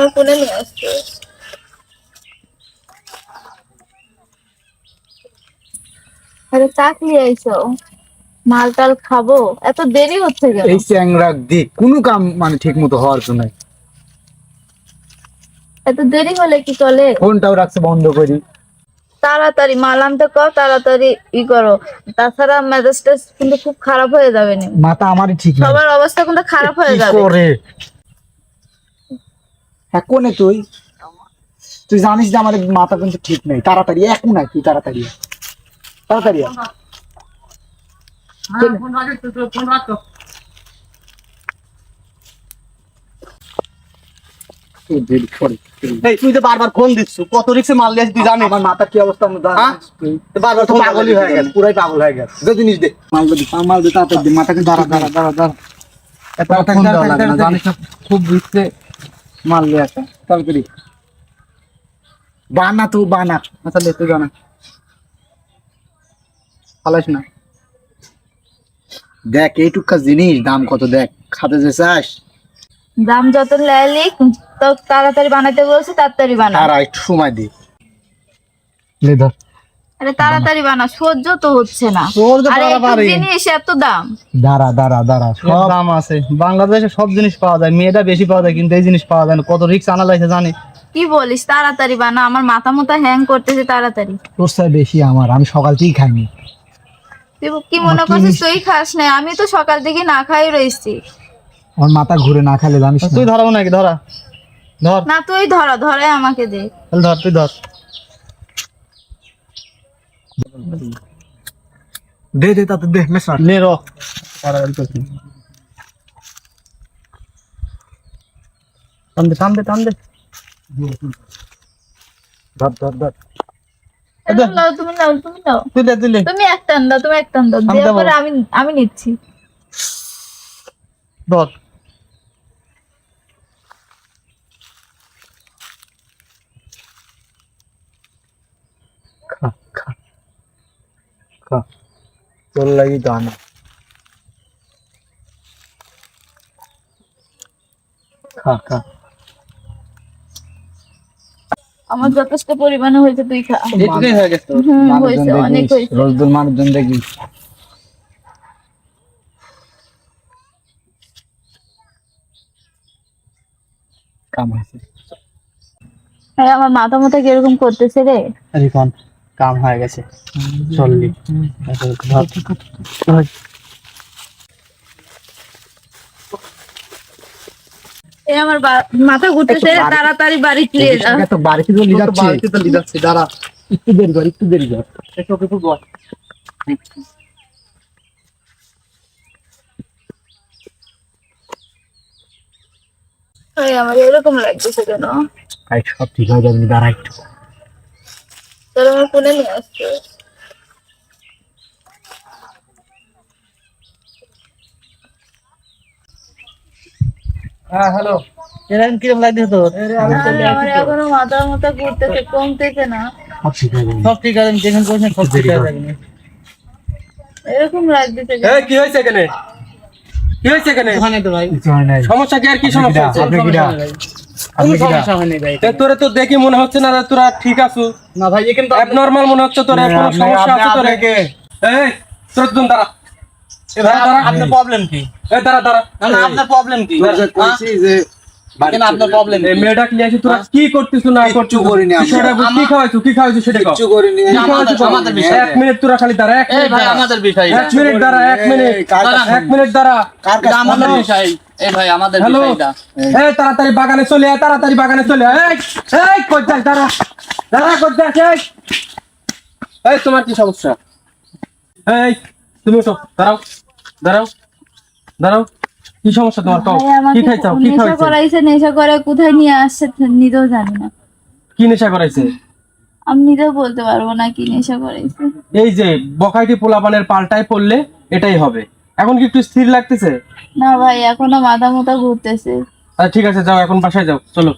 আমার কোলে নিয়ে আসছে। আরে চাকরি আইছো, মাল টাল খাবো, এত দেরি হচ্ছে কেন? এই চ্যাংরা দিক কোনো কাম মানে ঠিক মতো হওয়ার জন্য এত দেরি হলে কি চলে? ফোনটাও রাখছে বন্ধ করি। তাড়াতাড়ি মাল আনতে কও, তাড়াতাড়ি করো, তাছাড়া মেজাজটা কিন্তু খুব খারাপ হয়ে যাবে না। মাথা আমারই ঠিক নাই। সবার অবস্থা কিন্তু খারাপ হয়ে কি যাবে। করে এখনে তুই তুই জানিস যে আমার মাথা কিন্তু ঠিক নেই। তাড়াতাড়ি এখন না, তুই তাড়াতাড়ি তাড়াতাড়ি তুই তো বারবার ফোন দিচ্ছ, কত রিক্সে মাল দিয়েছিস তুই জানিস? আমার মাথার কি অবস্থা আমি জানি। তুই বারবার ফোন পাগলই হয়ে গেছে, পুরাই পাগল হয়ে গেছে। যে জিনিস দে, মাল দে তাড়াতাড়ি দে। মাথা কিন্তু দাঁড়া দাঁড়া দাঁড়া দাঁড়া এত ফোন দেওয়া লাগে না, জানিস না খুব রিক্সে মাল নিয়ে আসা। তাড়াতাড়ি বানা, তুই বানা। আচ্ছা লে তুই বানা, ফালাস না। দেখ এইটুকা জিনিস দাম কত, দেখ খাতে যে চাস। দাম যত লেলি তো তাড়াতাড়ি বানাইতে বলছি, তাড়াতাড়ি বানা। আর একটু সময় দে। লে ধর। আরে তাড়াতাড়ি বানা, সহ্য তো হচ্ছে না। সহ্য আরে করা একটু পারি। জিনিস এত দাম। দাঁড়া দাঁড়া দাঁড়া, সব দাম আছে, বাংলাদেশে সব জিনিস পাওয়া যায়, মেয়েটা বেশি পাওয়া যায়, কিন্তু এই জিনিস পাওয়া যায় না। কত রিক্স আনা লাগছে জানিস? কি বলিস? তাড়াতাড়ি বানা, আমার মাথা মুথা হ্যাং করতেছে, তাড়াতাড়ি। তোর চাই বেশি আমার, আমি সকাল থেকেই খাইনি। তুই কি মনে করছিস তুই খাস না? আমি তো সকাল থেকে না খাই রয়েছি। আমার মাথা ঘুরে না খেলে জানিস না। তুই ধরাবো নাকি? ধরা ধর, না তুই ধরা, ধরে আমাকে দে। তাহলে ধর, তুই ধর। দে দে তাতে দে মেশা। নে র টান দে টান দে টান দে। ধর ধর ধর। তুমি নাও, তুমি নাও, তুমি নাও। তুই দে তুই দে। তুমি একটা দাও, তুমি একটা দাও, আমি দেওয়ার দেবো। পরে আমি আমি নিচ্ছি। ধর। খা খা খা, তোর লাগি তো আনা। খা খা। আমার যথেষ্ট পরিমাণে হয়েছে, তুই খা। এটুকুই হয়ে গেছে তোর। হয়েছে, অনেক হয়েছে। রোজদুল মানুষজন দেখিস। কাম আছে। হ্যাঁ, আমার মাথা মুথা কিরকম করতেছে রে। রিফন কাম হয়ে গেছে, চললি। ধর। এই আমার মাথা ঘুরতেছে, তাড়াতাড়ি বাড়ি ফিরে যা। তো বাড়িতে তো লিয়ে যাচ্ছি। বাড়িতে তো লিয়ে যাচ্ছি, দাঁড়া। একটু দেরি কর, একটু দেরি কর। একটু একটু বল। এই আমার এরকম লাগতেছে কেন? ভাই সব ঠিক হয়ে যাবে, দাঁড়া একটু। তোর আমার কোলে নিয়ে আসছে। হ্যাঁ হ্যালো, এরকম কিরকম লাগছে তোর? আরে আমার এখনো মাথা মুথা ঘুরতেছে, কমতেছে না। সব ঠিক হয়ে যাবে। সব ঠিক আছে, আমি যেখানে করছি সব ঠিক হয়ে যাবে। এরকম লাগতেছে কেন? এই কি হয়েছে এখানে? কি হয়েছে এখানে? ওখানে তো ভাই কিছু হয় নাই। সমস্যা কি? আর কি সমস্যা হচ্ছে? আপনি কিরা? কোনো সমস্যা হয়নি ভাই। এ তোরে তো দেখি মনে হচ্ছে না যে তোরা ঠিক আছো। না ভাই, এখানে তো অ্যাবনরমাল মনে হচ্ছে তোরে, কোনো সমস্যা আছে তোরে? এই তোর দুন দাঁড়া। এ দাঁড়া দাঁড়া। আপনার প্রবলেম কি? এ দাঁড়া দাঁড়া। না আপনার প্রবলেম কি? কইছি যে এখানে আপনার প্রবলেম এই মেয়েটা কি আছে, তোরা কি করতেছ না করতেছ? কিচ্ছু করিনি আমরা। বিষয়টা বুঝ, কি খাওয়াইছো সেটা কও। কিছু করিনি। কি খাওয়াইছো কও? আমাদের বিষয়। এক মিনিট তোরা খালি দাঁড়া, এক এই মিনিট ভাই দাঁড়া। আমাদের বিষয় না। এক মিনিট দাঁড়া, এক মিনিট। এক মিনিট দাঁড়া। কার এটা কাছে আমাদের ফোন? বিষয়। এই ভাই আমাদের হ্যালো, বিষয়টা। এই তাড়াতাড়ি বাগানে চলে আয়, তাড়াতাড়ি বাগানে চলে আয়। এই কই যাস? দাঁড়া দাঁড়া, কই যাস? এই তোমার কি সমস্যা? এই তুমি ওঠো, দাঁড়াও দাঁড়াও দাঁড়াও। কি সমস্যা তোমার? কও, ভাই, আমাকে কি খাইছো? কি নেশা খাইছো? করাইছে, নেশা করে কোথায় নিয়ে আসছে নিজেও জানি না। কি নেশা করাইছে? আমি নিজেও বলতে পারবো না কি নেশা করাইছে। এই যে বকাইটি পোলাপানের পাল্টায় পড়লে এটাই হবে। এখন কি একটু স্থির লাগতেছে? না ভাই, এখনো মাথা মুথা ঘুরতেছে। আচ্ছা ঠিক আছে, যাও এখন বাসায় যাও, চলো।